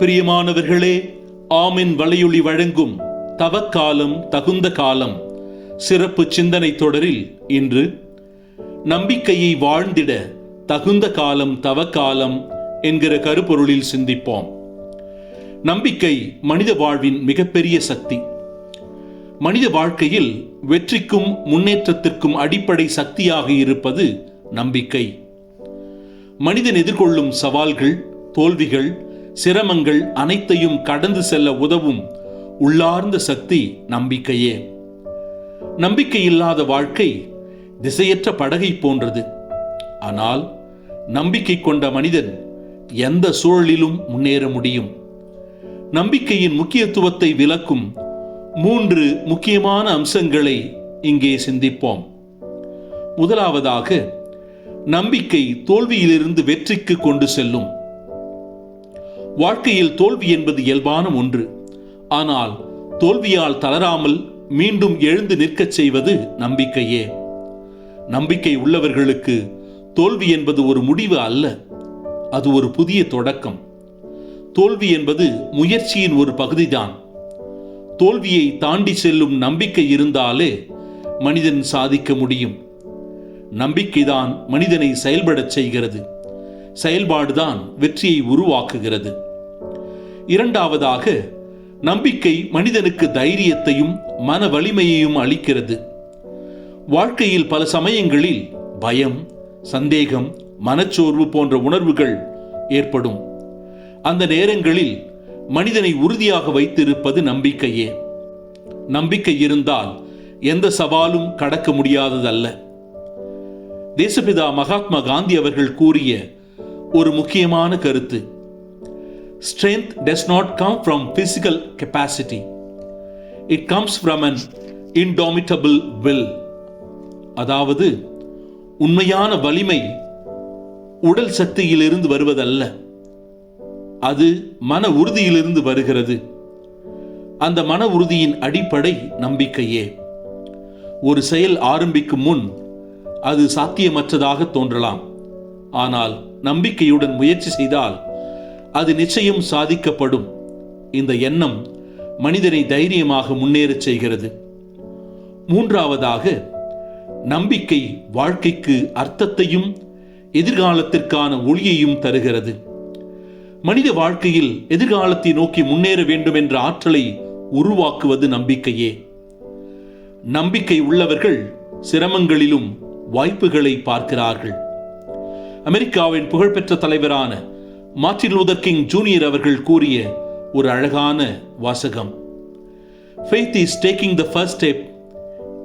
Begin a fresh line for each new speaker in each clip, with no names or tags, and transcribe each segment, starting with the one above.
பிரியமானவர்களே, ஆமென் வலையொலி வழங்கும் தவக்காலம் தகுந்த காலம் சிறப்பு சிந்தனை தொடரில் இன்று நம்பிக்கையை வாழ்ந்திட தகுந்த காலம் தவக்காலம் என்கிற கருப்பொருளில் சிந்திப்போம். நம்பிக்கை மனித வாழ்வின் மிகப்பெரிய சக்தி. மனித வாழ்க்கையில் வெற்றிக்கும் முன்னேற்றத்திற்கும் அடிப்படை சக்தியாக இருப்பது நம்பிக்கை. மனிதன் எதிர்கொள்ளும் சவால்கள், தோல்விகள், சிரமங்கள் அனைத்தையும் கடந்து செல்ல உதவும் உள்ளார்ந்த சக்தி நம்பிக்கையே. நம்பிக்கை இல்லாத வாழ்க்கை திசையற்ற படகை போன்றது. ஆனால் நம்பிக்கை கொண்ட மனிதன் எந்த சூழலிலும் முன்னேற முடியும். நம்பிக்கையின் முக்கியத்துவத்தை விளக்கும் 3 முக்கியமான அம்சங்களை இங்கே சிந்திப்போம். முதலாவதாக, நம்பிக்கை தோல்வியிலிருந்து வெற்றிக்கு கொண்டு செல்லும். வாழ்க்கையில் தோல்வி என்பது இயல்பான ஒன்று. ஆனால் தோல்வியால் தளராமல் மீண்டும் எழுந்து நிற்கச் செய்வது நம்பிக்கையே. நம்பிக்கை உள்ளவர்களுக்கு தோல்வி என்பது ஒரு முடிவு அல்ல, அது ஒரு புதிய தொடக்கம். தோல்வி என்பது முயற்சியின் ஒரு பகுதிதான். தோல்வியை தாண்டி செல்லும் நம்பிக்கை இருந்தாலே மனிதன் சாதிக்க முடியும். நம்பிக்கைதான் மனிதனை செயல்படச் செய்கிறது. செயல்பாடுதான் வெற்றியை உருவாக்குகிறது. இரண்டாவதாக, நம்பிக்கை மனிதனுக்கு தைரியத்தையும் மன வலிமையையும் அளிக்கிறது. வாழ்க்கையில் பல சமயங்களில் பயம், சந்தேகம், மனச்சோர்வு போன்ற உணர்வுகள் ஏற்படும். அந்த நேரங்களில் மனிதனை உறுதியாக வைத்திருப்பது நம்பிக்கையே. நம்பிக்கை இருந்தால் எந்த சவாலும் கடக்க முடியாததல்ல. தேசப்பிதா மகாத்மா காந்தி அவர்கள் கூறிய ஒரு முக்கியமான கருத்து, strength does not come from physical capacity, it comes from an indomitable will. அதாவது, உண்மையான வலிமை உடல் சக்தியிலிருந்து வருவதல்ல, அது மன உறுதியிலிருந்து வருகிறது. அந்த மன உறுதியின் அடிப்படை நம்பிக்கையே. ஒரு செயல் ஆரம்பிக்கும் முன் அது சாத்தியமற்றதாக தோன்றலாம். ஆனால் நம்பிக்கையுடன் முயற்சி செய்தால் அது நிச்சயம் சாதிக்கப்படும். இந்த எண்ணம் மனிதனை தைரியமாக முன்னேறச் செய்கிறது. மூன்றாவதாக, நம்பிக்கை வாழ்க்கைக்கு அர்த்தத்தையும் எதிர்காலத்திற்கான ஒளியையும் தருகிறது. மனித வாழ்க்கையில் எதிர்காலத்தை நோக்கி முன்னேற வேண்டும் என்ற ஆற்றலை உருவாக்குவது நம்பிக்கையே. நம்பிக்கை உள்ளவர்கள் சிரமங்களிலும் வாய்ப்புகளை பார்க்கிறார்கள். அமெரிக்காவின் புகழ்பெற்ற தலைவரான மார்ட்டின் லூதர் கிங் ஜூனியர் அவர்கள் கூறிய ஒரு அழகான வாசகம், faith is taking the first step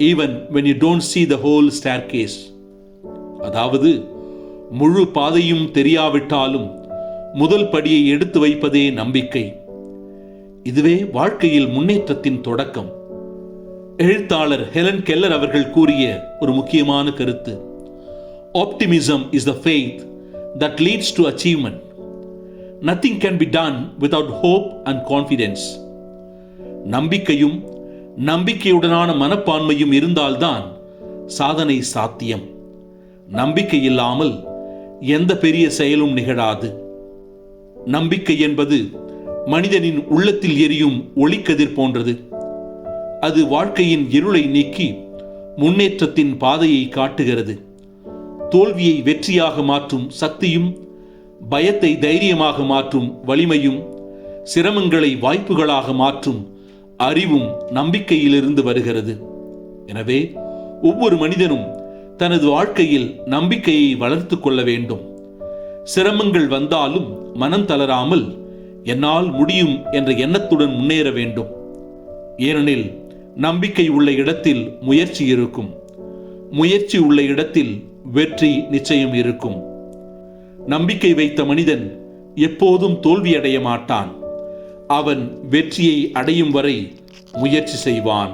even when you don't see the whole staircase. அதாவது, முழு பாதையும் தெரியாவிட்டாலும் முதல் படியை எடுத்து வைப்பதே நம்பிக்கை. இதுவே வாழ்க்கையில் முன்னேற்றத்தின் தொடக்கம். எழுத்தாளர் ஹெலன் கெல்லர் அவர்கள் கூறிய ஒரு முக்கியமான கருத்து, optimism is the faith that leads to achievement. Nothing can be done without hope and confidence. நம்பிக்கையும் நம்பிக்கையுடனான மனப்பான்மையும் இருந்தால்தான் சாதனை சாத்தியம். நம்பிக்கை இல்லாமல் எந்த பெரிய செயலும் நிகழாது. நம்பிக்கை என்பது மனிதனின் உள்ளத்தில் எரியும் ஒளிக்கதிர் போன்றது. அது வாழ்க்கையின் இருளை நீக்கி முன்னேற்றத்தின் பாதையை காட்டுகிறது. தோல்வியை வெற்றியாக மாற்றும் சக்தியும், பயத்தை தைரியமாக மாற்றும் வலிமையும், சிரமங்களை வாய்ப்புகளாக மாற்றும் அறிவும் நம்பிக்கையிலிருந்து வருகிறது. எனவே ஒவ்வொரு மனிதனும் தனது வாழ்க்கையில் நம்பிக்கையை வளர்த்து கொள்ள வேண்டும். சிரமங்கள் வந்தாலும் மனம் தளராமல் என்னால் முடியும் என்ற எண்ணத்துடன் முன்னேற வேண்டும். ஏனெனில் நம்பிக்கை உள்ள இடத்தில் முயற்சி இருக்கும். முயற்சி உள்ள இடத்தில் வெற்றி நிச்சயம் இருக்கும். நம்பிக்கை வைத்த மனிதன் எப்போதும் தோல்வியடைய மாட்டான். அவன் வெற்றியை அடையும் வரை முயற்சி செய்வான்.